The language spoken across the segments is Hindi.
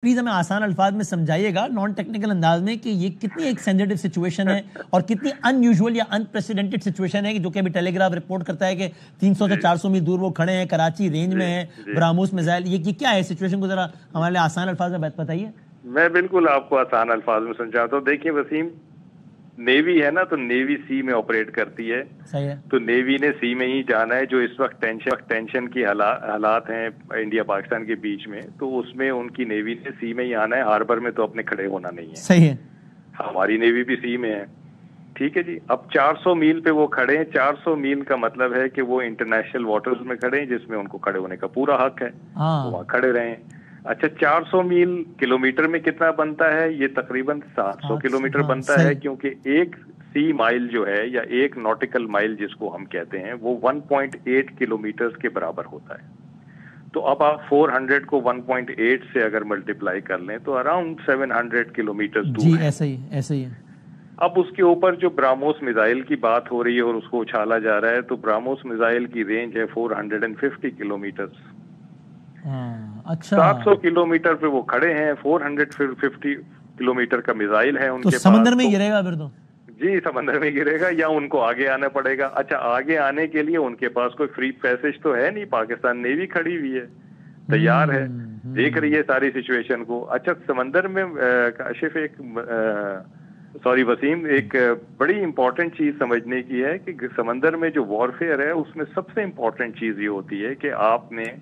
प्लीज हमें आसान अल्फाज में समझाइएगा, नॉन टेक्निकल अंदाज में, कि ये कितनी एक सेंसिटिव सिचुएशन है और कितनी अनयूजुअल या अनप्रेसिडेंटेड सिचुएशन है, कि जो कि अभी टेलीग्राफ रिपोर्ट करता है कि 300 से 400 मील दूर वो खड़े हैं, कराची रेंज में है, ब्राह्मोस मिसाइल। ये क्या है सिचुएशन को जरा हमारे लिए आसान अल्फाज में बताइए। मैं बिल्कुल आपको आसान अल्फाज में समझाता हूँ। देखिए वसीम, नेवी है ना, तो नेवी सी में ऑपरेट करती है। सही है। तो नेवी ने सी में ही जाना है। जो इस वक्त टेंशन की हालात हैं इंडिया पाकिस्तान के बीच में, तो उसमें उनकी नेवी ने सी में ही आना है। हार्बर में तो अपने खड़े होना नहीं है। सही है। हमारी नेवी भी सी में है। ठीक है जी। अब 400 मील पे वो खड़े हैं। 400 मील का मतलब है कि वो इंटरनेशनल वाटर्स में खड़े हैं, जिसमें उनको खड़े होने का पूरा हक है। वहाँ खड़े रहें। अच्छा, 400 मील किलोमीटर में कितना बनता है? ये तकरीबन 700 किलोमीटर बनता है, क्योंकि एक सी माइल जो है, या एक नॉटिकल माइल जिसको हम कहते हैं, वो 1.8 किलोमीटर के बराबर होता है। तो अब आप 400 को 1.8 से अगर मल्टीप्लाई कर लें तो अराउंड 700 किलोमीटर दूर है। ऐसे ही है। अब उसके ऊपर जो ब्राह्मोस मिसाइल की बात हो रही है और उसको उछाला जा रहा है, तो ब्राह्मोस मिसाइल की रेंज है 450 किलोमीटर। अच्छा, 700 किलोमीटर पे वो खड़े हैं। 450 किलोमीटर का मिसाइल है उनके पास। समंदर में गिरेगा फिर तो? जी, समंदर में गिरेगा, या उनको आगे आना पड़ेगा। अच्छा, आगे आने के लिए उनके पास कोई फ्री पैसेज तो है नहीं। पाकिस्तान नेवी खड़ी हुई है, तैयार है, देख रही है सारी सिचुएशन को। अच्छा, समंदर में काशिफ सॉरी वसीम, एक बड़ी इंपॉर्टेंट चीज समझने की है कि समंदर में जो वॉरफेयर है, उसमें सबसे इंपॉर्टेंट चीज ये होती है कि आपने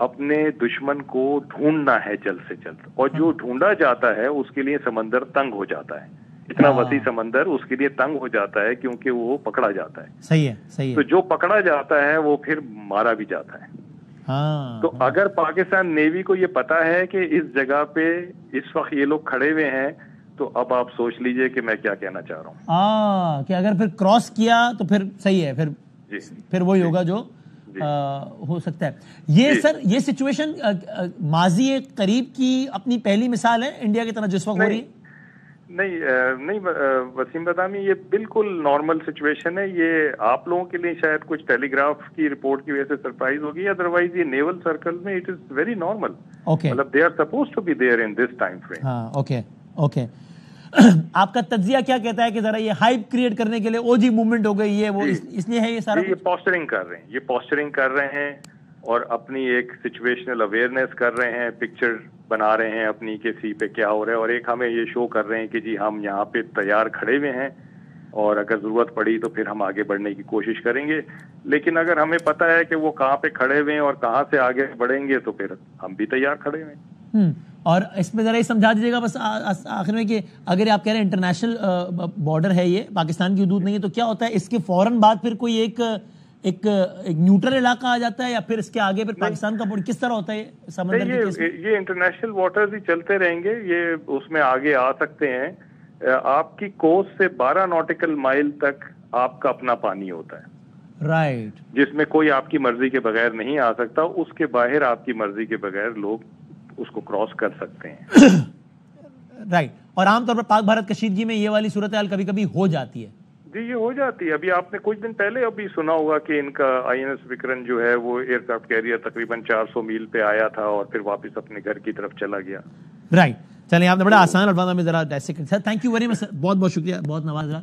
अपने दुश्मन को ढूंढना है जल्द से जल्द, और जो ढूंढा जाता है उसके लिए समंदर तंग हो जाता है। इतना वसी समंदर उसके लिए तंग हो जाता है, क्योंकि वो पकड़ा जाता है। सही है, सही है। तो जो पकड़ा जाता है वो फिर मारा भी जाता है। तो अगर पाकिस्तान नेवी को ये पता है कि इस जगह पे इस वक्त ये लोग खड़े हुए हैं, तो अब आप सोच लीजिए कि मैं क्या कहना चाह रहा हूँ। कि अगर फिर क्रॉस किया तो फिर सही है, फिर वही होगा जो हो सकता है। ये सर, ये सिचुएशन माजी करीब की अपनी पहली मिसाल है इंडिया की तरह जिस वक्त हो रही है? नहीं वसीम बदामी, ये बिल्कुल नॉर्मल सिचुएशन है। ये आप लोगों के लिए शायद कुछ टेलीग्राफ की रिपोर्ट की वजह से सरप्राइज होगी, अदरवाइज ये नेवल सर्कल में इट इज वेरी नॉर्मल। मतलब they are supposed to be there in this time frame. Okay. आपका तज्जिया क्या कहता है कि जरा ये हाइप क्रिएट करने के लिए ओजी मूवमेंट हो गई है, वो इसलिए है ये सारा? ये पोस्टरिंग कर रहे हैं, ये पोस्टरिंग कर रहे हैं और अपनी एक सिचुएशनल अवेयरनेस कर रहे हैं, पिक्चर बना रहे हैं अपनी के सी पे क्या हो रहा है, और एक हमें ये शो कर रहे हैं कि जी हम यहाँ पे तैयार खड़े हुए हैं, और अगर जरूरत पड़ी तो फिर हम आगे बढ़ने की कोशिश करेंगे। लेकिन अगर हमें पता है कि वो कहाँ पे खड़े हुए हैं और कहाँ से आगे बढ़ेंगे, तो फिर हम भी तैयार खड़े हुए हैं। और इसमें जरा ये समझा दीजिएगा बस आखिर में, कि अगर आप कह रहे हैं इंटरनेशनल बॉर्डर है, ये पाकिस्तान की हदूद नहीं है, तो क्या होता है इसके फौरन बाद फिर कोई एक न्यूट्रल इलाका आ जाता है, या फिर इसके आगे फिर पाकिस्तान का बॉर्डर किस तरह होता है समंदर के केस में? ये इंटरनेशनल वाटर्स ही चलते रहेंगे, ये उसमें आगे आ सकते हैं। आपकी कोस्ट से 12 नॉटिकल माइल तक आपका अपना पानी होता है, राइट, जिसमें कोई आपकी मर्जी के बगैर नहीं आ सकता। उसके बाहर आपकी मर्जी के बगैर लोग उसको क्रॉस कर सकते हैं। राइट। और आमतौर पर पाक भारत कशीदगी में ये वाली सूरत हाल कभी कभी हो जाती है। जी, ये हो जाती है। अभी आपने कुछ दिन पहले अभी सुना होगा कि इनका INS विक्रम जो है, वो एयरक्राफ्ट कैरियर तकरीबन 400 मील पे आया था और फिर वापस अपने घर की तरफ चला गया। राइट। चलिए, आपने बड़ा आसान अल्फाज में जरा, thank you very much sir, बहुत बहुत शुक्रिया, बहुत नवाज।